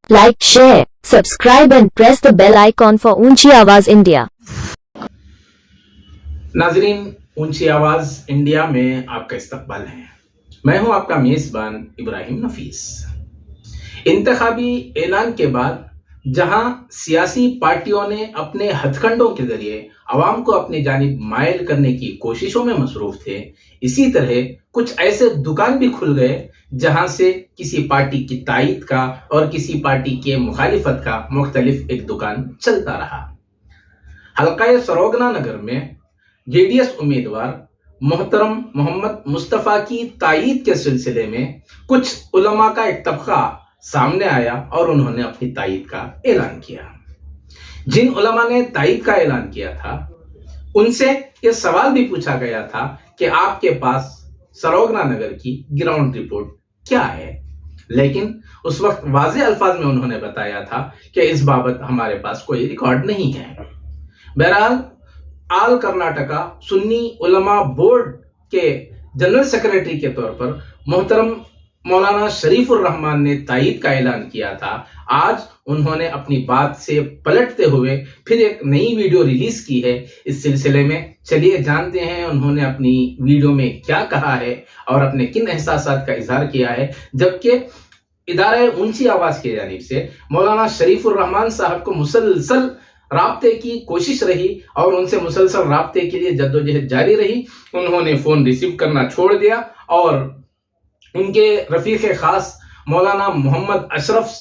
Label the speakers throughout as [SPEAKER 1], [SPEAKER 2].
[SPEAKER 1] Like, share, subscribe and press the bell icon for ऊंची आवाज India.
[SPEAKER 2] नाजरीन, ऊंची आवाज इंडिया में आपका इस्तकबाल है। मैं हूं आपका मेजबान इब्राहिम नफीस। इंतखाबी ऐलान के बाद जहां सियासी पार्टियों ने अपने हथकंडों के जरिए आवाम को अपनी जानिब मायल करने की कोशिशों में मसरूफ थे, इसी तरह कुछ ऐसे दुकान भी खुल गए जहां से किसी पार्टी की तायीद का और किसी पार्टी के मुखालिफत का मुख्तलिफ एक दुकान चलता रहा। हल्का सरोगना नगर में जेडीएस उम्मीदवार मोहतरम मोहम्मद मुस्तफ़ा की तायीद के सिलसिले में कुछ उलमा का एक तबका सामने आया और उन्होंने अपनी तायीद का ऐलान किया। जिन उलमा ने तायीद का ऐलान किया था, उनसे यह सवाल भी पूछा गया था कि आपके पास सरोगना नगर की ग्राउंड रिपोर्ट क्या है, लेकिन उस वक्त वाज़ेह अल्फाज में उन्होंने बताया था कि इस बाबत हमारे पास कोई रिकॉर्ड नहीं है। बहरहाल आल कर्नाटका सुन्नी उलमा बोर्ड के जनरल सेक्रेटरी के तौर पर मोहतरम मौलाना शरीफुर रहमान ने तायीद का ऐलान किया था। आज उन्होंने अपनी बात से पलटते हुए फिर एक नई वीडियो रिलीज की है। इस सिलसिले में चलिए जानते हैं उन्होंने अपनी वीडियो में क्या कहा है और अपने किन एहसासात का इजहार किया है। जबकि इदारे ऊंची आवाज की जानिब से मौलाना शरीफुर रहमान साहब को मुसलसल राब्ते की कोशिश रही और उनसे मुसलसल राब्ते के लिए जद्दोजहद जारी रही। उन्होंने फोन रिसीव करना छोड़ दिया और उनके रफीक खास मौलाना मोहम्मद अशरफ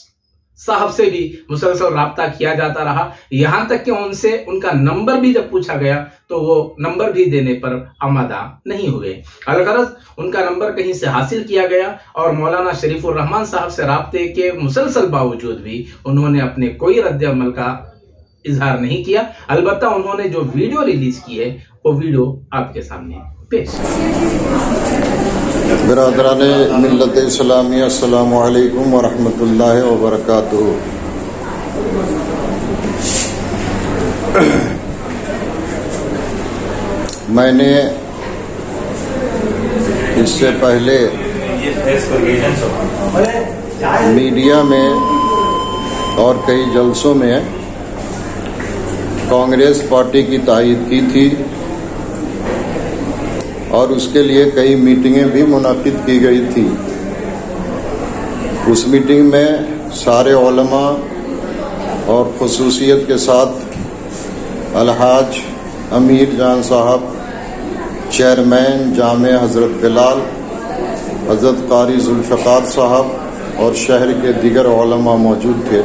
[SPEAKER 2] साहब से भी मुसलसल राब्ता किया जाता रहा। यहाँ तक कि उनसे उनका नंबर भी जब पूछा गया तो वो नंबर भी देने पर आमादा नहीं हुए। अलगरज उनका नंबर कहीं से हासिल किया गया और मौलाना शरीफुर रहमान साहब से राब्ते के मुसलसल बावजूद भी उन्होंने अपने कोई रद्द अमल का इजहार नहीं किया। अलबत्ता उन्होंने जो वीडियो रिलीज की है वो वीडियो आपके सामने पेश।
[SPEAKER 3] बिरादराने मिल्लत इस्लामिया अस्सलामु अलैकुम व रहमतुल्लाहि व बरकातुहू। मैंने इससे पहले मीडिया में और कई जलसों में कांग्रेस पार्टी की तायीद की थी और उसके लिए कई मीटिंगें भी मुनाकिद की गई थी। उस मीटिंग में सारे उलमा और खुसूसियत के साथ अलहाज अमीर जान साहब, चेयरमैन जामे हज़रत बिलाल, हज़रत कारी जुल्फ़िकार साहब और शहर के दिगर उलमा मौजूद थे।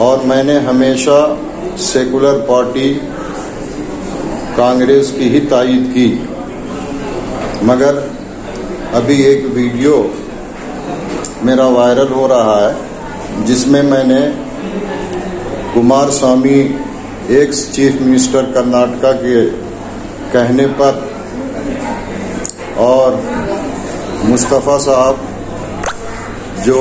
[SPEAKER 3] और मैंने हमेशा सेकुलर पार्टी कांग्रेस की ही तायीद की, मगर अभी एक वीडियो मेरा वायरल हो रहा है जिसमें मैंने कुमार स्वामी एक्स चीफ मिनिस्टर कर्नाटका के कहने पर और मुस्तफ़ा साहब जो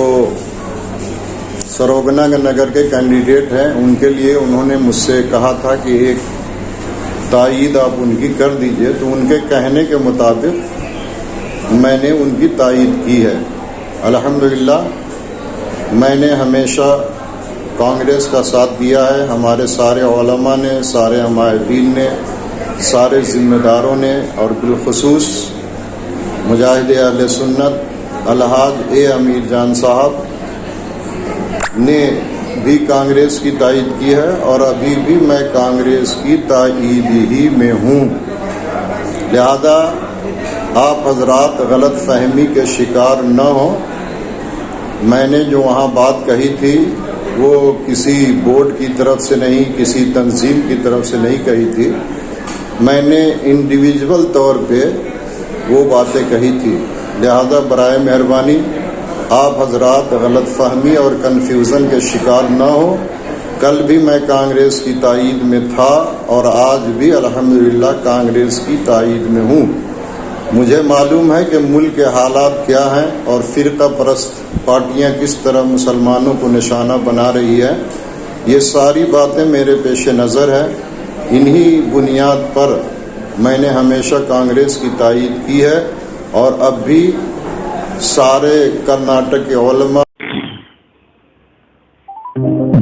[SPEAKER 3] सरोगना नगर के कैंडिडेट हैं, उनके लिए उन्होंने मुझसे कहा था कि एक तायीद आप उनकी कर दीजिए, तो उनके कहने के मुताबिक मैंने उनकी तायीद की है। अल्हम्दुलिल्लाह मैंने हमेशा कांग्रेस का साथ दिया है। हमारे सारे उलमा ने, सारे हमायदीन ने, सारे ज़िम्मेदारों ने और बिलखुसूस मुजाहिद अहले सुन्नत अलहाज ए अमीर जान साहब ने भी कांग्रेस की तायीद की है और अभी भी मैं कांग्रेस की तायीद ही में हूँ। लिहाजा आप हजरात गलत फहमी के शिकार न हो। मैंने जो वहाँ बात कही थी वो किसी बोर्ड की तरफ से नहीं, किसी तंजीम की तरफ से नहीं कही थी। मैंने इंडिविजुअल तौर पे वो बातें कही थी। लिहाजा बराए मेहरबानी आप हजरात गलत फहमी और कन्फ्यूज़न के शिकार न हो। कल भी मैं कांग्रेस की तायीद में था और आज भी अल्हम्दुलिल्लाह कांग्रेस की तायीद में हूँ। मुझे मालूम है कि मुल्क के हालात क्या हैं और फ़िरका परस्त पार्टियाँ किस तरह मुसलमानों को निशाना बना रही है। ये सारी बातें मेरे पेश नज़र है। इन्हीं बुनियाद पर میں نے ہمیشہ کانگریس کی تائید کی ہے اور اب بھی سارے کرناٹک کے علماء.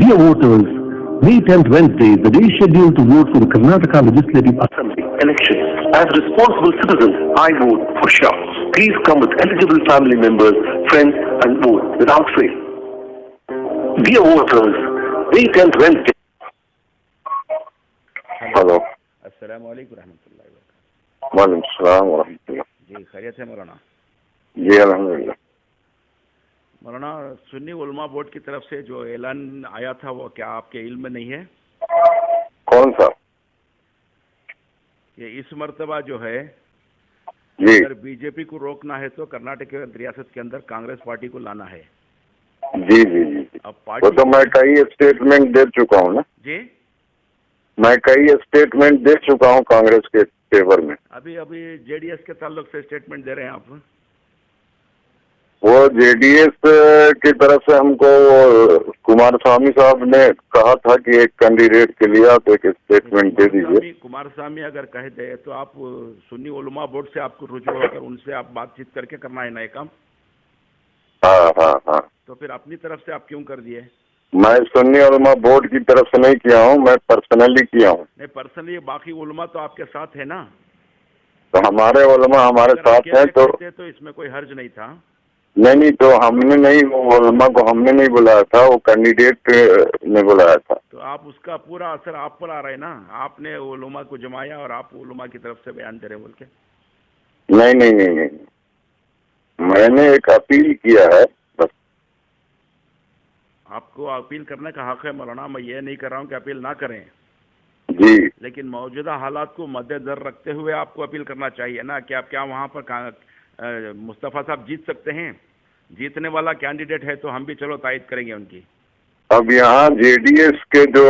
[SPEAKER 4] Dear voters, May 10th Wednesday, the day scheduled to vote for the Karnataka Legislative Assembly election. As responsible citizens, I vote for sure. Please come with eligible family members, friends and vote without fail. Dear voters, May 10th Wednesday.
[SPEAKER 5] Hello,
[SPEAKER 6] अस्सलाम वालेकुम रहमतुल्लाहि व बरकातहू।
[SPEAKER 5] वालेकुम सलाम व रहमतुल्लाह।
[SPEAKER 6] जी खैरियत है मौलाना?
[SPEAKER 5] जी अल्हम्दुलिल्लाह।
[SPEAKER 6] मौलाना, सुन्नी उलमा बोर्ड की तरफ से जो ऐलान आया था वो क्या आपके इल्म में नहीं है?
[SPEAKER 5] कौन सा?
[SPEAKER 6] ये इस मर्तबा जो है,
[SPEAKER 5] जी
[SPEAKER 6] अगर बीजेपी को रोकना है तो कर्नाटक रियासत के अंदर कांग्रेस पार्टी को लाना है।
[SPEAKER 5] जी जी जी जी।
[SPEAKER 6] अब
[SPEAKER 5] वो
[SPEAKER 6] पार्टी
[SPEAKER 5] तो मैं कई स्टेटमेंट दे चुका हूँ ना,
[SPEAKER 6] जी
[SPEAKER 5] मैं कई स्टेटमेंट दे चुका हूँ कांग्रेस के फेवर में।
[SPEAKER 6] अभी जेडीएस के ताल्लुक से स्टेटमेंट दे रहे हैं आप?
[SPEAKER 5] वो जेडीएस की तरफ से हमको कुमार स्वामी साहब ने कहा था कि एक कैंडिडेट के लिए आप एक स्टेटमेंट दे दीजिए।
[SPEAKER 6] कुमार स्वामी अगर कह दे तो आप सुन्नी उलमा बोर्ड से आपको रुजू होकर उनसे आप बातचीत करके करना है ना ये काम।
[SPEAKER 5] हाँ हाँ हाँ।
[SPEAKER 6] तो फिर अपनी तरफ से आप क्यों कर दिए?
[SPEAKER 5] मैं सुन्नी उलमा बोर्ड की तरफ से नहीं किया हूँ, मैं पर्सनली किया हूँ।
[SPEAKER 6] नहीं, पर्सनली बाकी उलमा तो आपके साथ है ना,
[SPEAKER 5] तो हमारे उलमा हमारे साथ हैं
[SPEAKER 6] तो इसमें कोई हर्ज नहीं था।
[SPEAKER 5] नहीं, तो हमने नहीं, वो उलमा को हमने नहीं बुलाया था, वो कैंडिडेट ने बुलाया था।
[SPEAKER 6] तो आप उसका पूरा असर आप पर आ रहा है ना, आपने उलमा को जमाया और आप उलमा की तरफ से बयान दे रहे बोल के।
[SPEAKER 5] नहीं नहीं नहीं नहीं, मैंने एक अपील किया है बस।
[SPEAKER 6] आपको अपील करने का हक है मौलाना, मैं ये नहीं कर रहा हूँ कि अपील ना करें,
[SPEAKER 5] जी,
[SPEAKER 6] लेकिन मौजूदा हालात को मद्देनजर रखते हुए आपको अपील करना चाहिए ना कि आप क्या वहाँ पर मुस्तफ़ा साहब जीत सकते हैं? जीतने वाला कैंडिडेट है तो हम भी चलो तायद करेंगे उनकी।
[SPEAKER 5] अब यहाँ जेडीएस के जो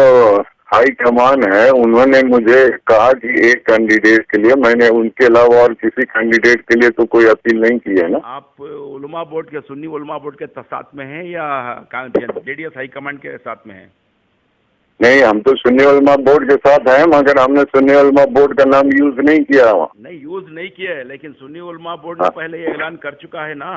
[SPEAKER 5] हाई कमान है उन्होंने मुझे कहा कि एक कैंडिडेट के लिए, मैंने उनके अलावा और किसी कैंडिडेट के लिए तो कोई अपील नहीं की है ना।
[SPEAKER 6] आप उलमा बोर्ड के, सुन्नी उलमा बोर्ड के साथ में हैं या जेडीएस हाई कमांड के साथ में हैं?
[SPEAKER 5] नहीं, हम तो सुन्नी उलमा बोर्ड के साथ हैं, मगर हमने सुन्नी उलमा बोर्ड का नाम यूज नहीं किया वहाँ।
[SPEAKER 6] नहीं, यूज नहीं किया है, लेकिन सुन्नी उलमा बोर्ड ने पहले ये ऐलान कर चुका है ना।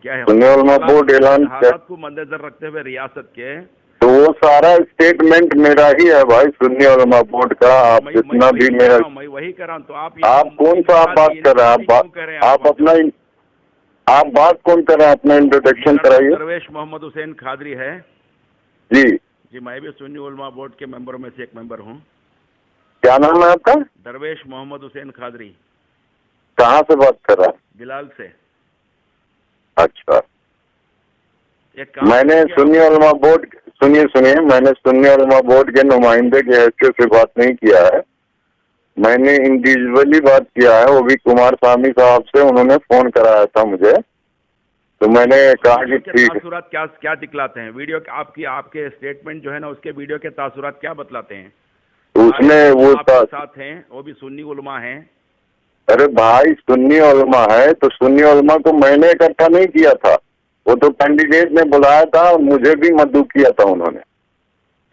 [SPEAKER 6] क्या है?
[SPEAKER 5] सुन्नी उलमा बोर्ड ऐलान
[SPEAKER 6] हालात को मद्देनजर रखते हुए रियासत के,
[SPEAKER 5] तो वो सारा स्टेटमेंट मेरा ही है भाई, सुन्नी उलमा बोर्ड का। आप जितना भी मेरा,
[SPEAKER 6] मैं वही कर रहा हूँ। तो आप
[SPEAKER 5] कौन सा आप बात कर रहे हैं? आप अपना, आप बात कौन कर रहे हैं? अपना इंट्रोडक्शन कराइए।
[SPEAKER 6] दरवेश मोहम्मद हुसैन खादरी है
[SPEAKER 5] जी
[SPEAKER 6] जी, मैं भी सुन्नी उलमा बोर्ड के मेंबरों में से एक मेंबर हूँ।
[SPEAKER 5] क्या नाम है आपका?
[SPEAKER 6] दरवेश मोहम्मद हुसैन खादरी।
[SPEAKER 5] कहाँ से बात कर रहा है?
[SPEAKER 6] बिलाल से।
[SPEAKER 5] अच्छा,
[SPEAKER 6] एक
[SPEAKER 5] मैंने सुन्नी उलमा बोर्ड, सुनिए, मैंने सुन्नी उलमा बोर्ड के नुमाइंदे के हैसियत से बात नहीं किया है, मैंने इंडिविजुअली बात किया है, वो भी कुमार स्वामी साहब से। उन्होंने फोन कराया था मुझे, तो मैंने कहा कि ठीक है।
[SPEAKER 6] क्या दिखलाते हैं वीडियो आपके स्टेटमेंट जो है ना, उसके वीडियो के तासुरात क्या बतलाते हैं?
[SPEAKER 5] उसमें वो
[SPEAKER 6] साथ हैं, वो भी सुन्नी उलमा हैं।
[SPEAKER 5] अरे भाई, सुन्नी उलमा है तो सुन्नी उलमा को मैंने इकट्ठा नहीं किया था, वो तो कैंडिडेट ने बुलाया था, मुझे भी मदऊ किया था उन्होंने।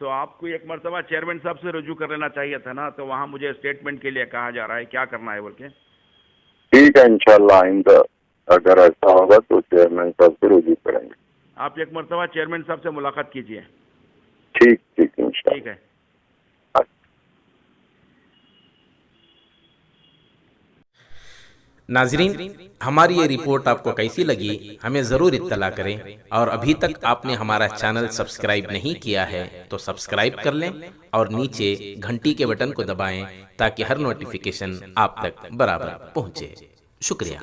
[SPEAKER 6] तो आपको एक मरतबा चेयरमैन साहब से रुजू कर लेना चाहिए था ना, तो वहाँ मुझे स्टेटमेंट के लिए कहा जा रहा है, क्या करना है बोल के। ठीक
[SPEAKER 5] है, इंशाल्लाह आइंदा अगर ऐसा होगा तो चेयरमैन साहब से रुजू करेंगे।
[SPEAKER 6] आप एक मरतबा चेयरमैन साहब से मुलाकात कीजिए।
[SPEAKER 5] ठीक इंशाल्लाह।
[SPEAKER 6] ठीक है।
[SPEAKER 2] नाजरीन, हमारी ये रिपोर्ट आपको कैसी लगी हमें ज़रूर इत्तला करें, और अभी तक आपने हमारा चैनल सब्सक्राइब नहीं किया है तो सब्सक्राइब कर लें और नीचे घंटी के बटन को दबाएं ताकि हर नोटिफिकेशन आप तक बराबर पहुंचे। शुक्रिया।